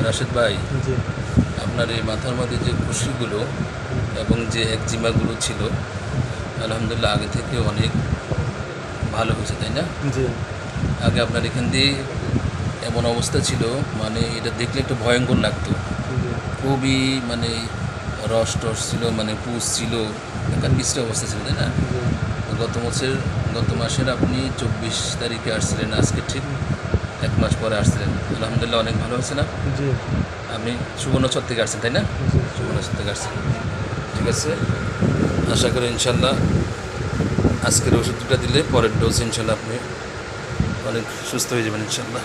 রাশেদ ভাই, জি আপনার এই মাথার মধ্যে যে খুশিগুলো এবং যে একজিমাগুলো ছিল, আলহামদুলিল্লাহ আগে থেকে অনেক ভালো হয়েছে, তাই না? জি আগে আপনার এখান দিয়ে এমন অবস্থা ছিল, মানে এটা দেখলে একটু ভয়ঙ্কর লাগতো। জি খুবই মানে রস টস ছিল, মানে পুষ ছিল, একটা মিশ্র অবস্থা ছিল, তাই না? জি তো গত মাসের আপনি 24 তারিখে আসছিলেন, আজকে ঠিক 1 মাস পরে আসছিলেন। আলহামদুলিল্লাহ অনেক ভালো হয়েছে না? জি আপনি সুবর্ণচর থেকে আসছেন, তাই না? জি সুবর্ণচর থেকে আসছেন, ঠিক আছে। আশা করি ইনশাল্লাহ আজকের ওষুধ দুটো দিলে পরের ডোজ ইনশাল্লাহ আপনি অনেক সুস্থ হয়ে যাবেন ইনশাল্লাহ।